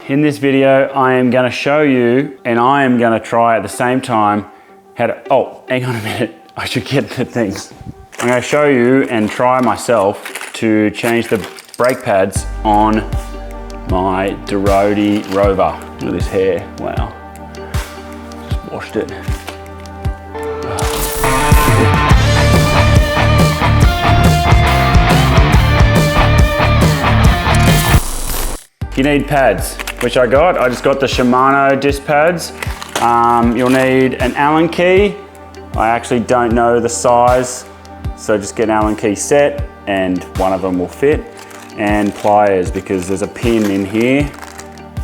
in this video, I am gonna show you, and I am gonna try at the same time how to, oh, hang on a minute. I should get the things. I'm gonna show you and try myself to change the brake pads on my Durotti Rover. Look at this hair, wow. Just washed it. You need pads, which I got. I just got the Shimano disc pads. You'll need an Allen key. I actually don't know the size, so just get an Allen key set and one of them will fit. And pliers, because there's a pin in here.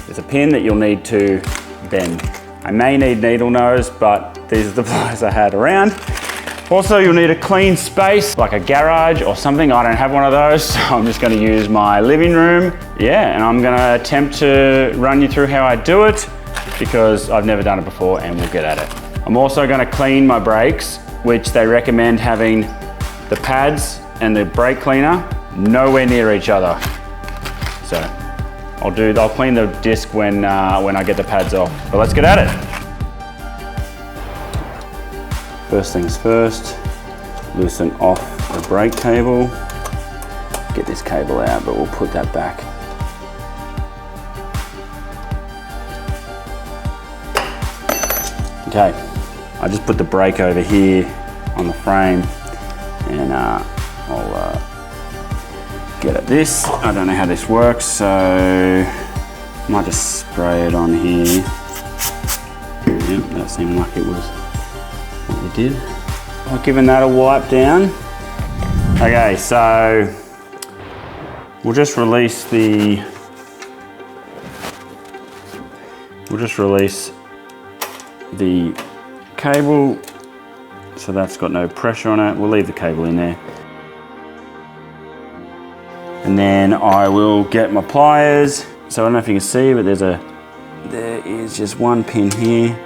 There's a pin that you'll need to bend. I may need needle nose, but these are the pliers I had around. Also, you'll need a clean space, like a garage or something. I don't have one of those, so I'm just gonna use my living room. Yeah, and I'm gonna attempt to run you through how I do it because I've never done it before and we'll get at it. I'm also gonna clean my brakes, which they recommend having the pads and the brake cleaner nowhere near each other. So I'll clean the disc when I get the pads off. But let's get at it. First things first, loosen off the brake cable. Get this cable out, but we'll put that back. Okay, I just put the brake over here on the frame and I'll get at this. I don't know how this works, so I might just spray it on here. Yep, that seemed like it was what we did. I've given that a wipe down. Okay, so we'll just release the cable, so that's got no pressure on it. We'll leave the cable in there. And then I will get my pliers. So I don't know if you can see, but there is just one pin here.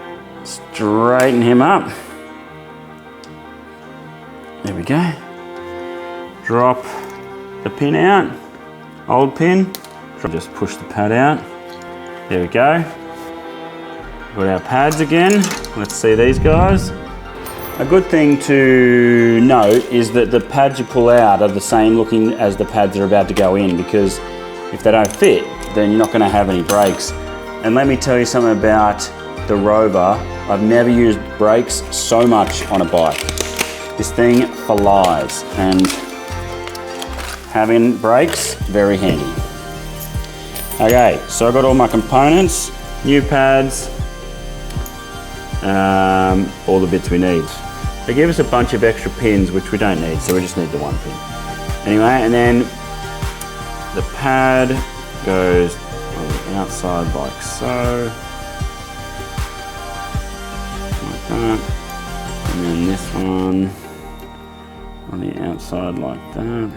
Straighten him up. There we go. Drop the pin out, old pin. Just push the pad out. There we go. Got our pads again. Let's see these guys. A good thing to note is that the pads you pull out are the same looking as the pads that are about to go in, because if they don't fit, then you're not going to have any brakes. And let me tell you something about the Rover. I've never used brakes so much on a bike. This thing flies, and having brakes, very handy. Okay, so I've got all my components, new pads, all the bits we need. They give us a bunch of extra pins, which we don't need, so we just need the one pin. Anyway, and then the pad goes on the outside like so. Like that. And then this one on the outside like that.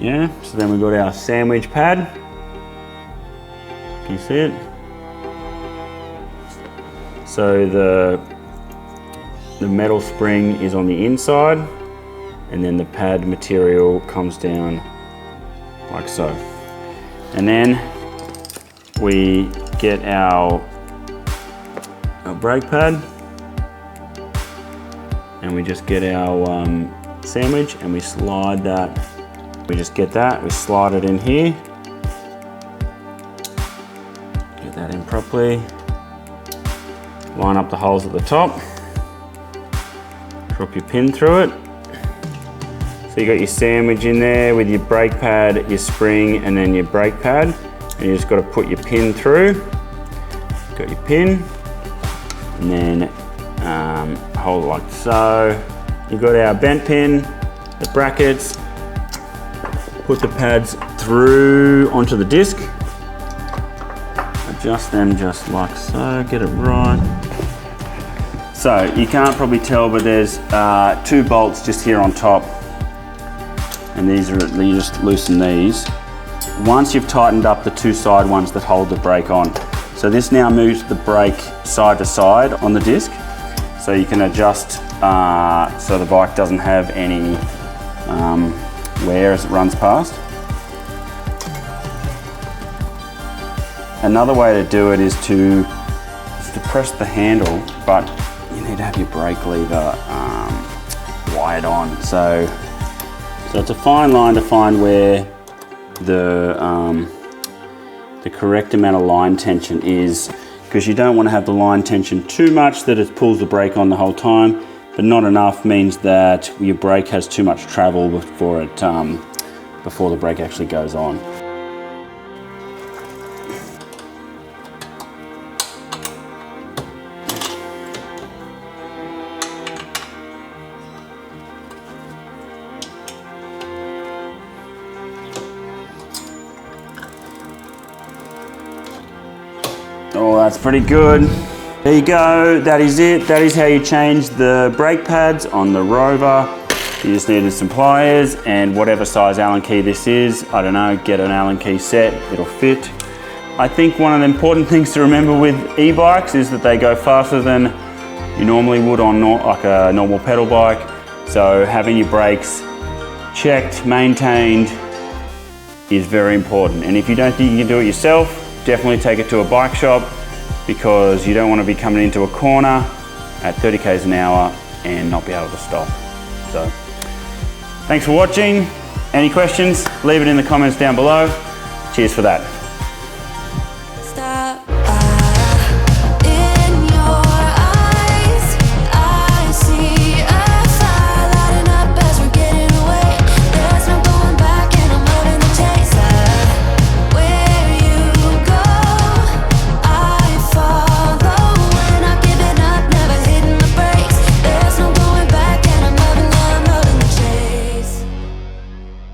Yeah, so then we've got our sandwich pad. Can you see it? So the metal spring is on the inside, and then the pad material comes down like so. And then we get our brake pad, and we just get our sandwich and we slide that. We just get that, we slide it in here. Get that in properly. Line up the holes at the top. Drop your pin through it. So you got your sandwich in there with your brake pad, your spring, and then your brake pad. And you just got to put your pin through. Got your pin, and then hold it like so. You got our bent pin, the brackets. Put the pads through onto the disc. Adjust them just like so. Get it right. So you can't probably tell, but there's 2 bolts just here on top, and these are, you just loosen these once you've tightened up the 2 side ones that hold the brake on. So this now moves the brake side to side on the disc, so you can adjust so the bike doesn't have any wear as it runs past. another way to do it is to press the handle, but you need to have your brake lever wired on. So it's a fine line to find where the correct amount of line tension is, because you don't want to have the line tension too much that it pulls the brake on the whole time, but not enough means that your brake has too much travel before the brake actually goes on. Oh, that's pretty good. There you go, that is it. That is how you change the brake pads on the Rover. You just needed some pliers and whatever size Allen key this is. I don't know, get an Allen key set, it'll fit. I think one of the important things to remember with e-bikes is that they go faster than you normally would on like a normal pedal bike. So having your brakes checked, maintained is very important. And if you don't think you can do it yourself, definitely take it to a bike shop, because you don't want to be coming into a corner at 30 k's an hour and not be able to stop. So, thanks for watching. Any questions? Leave it in the comments down below. Cheers for that.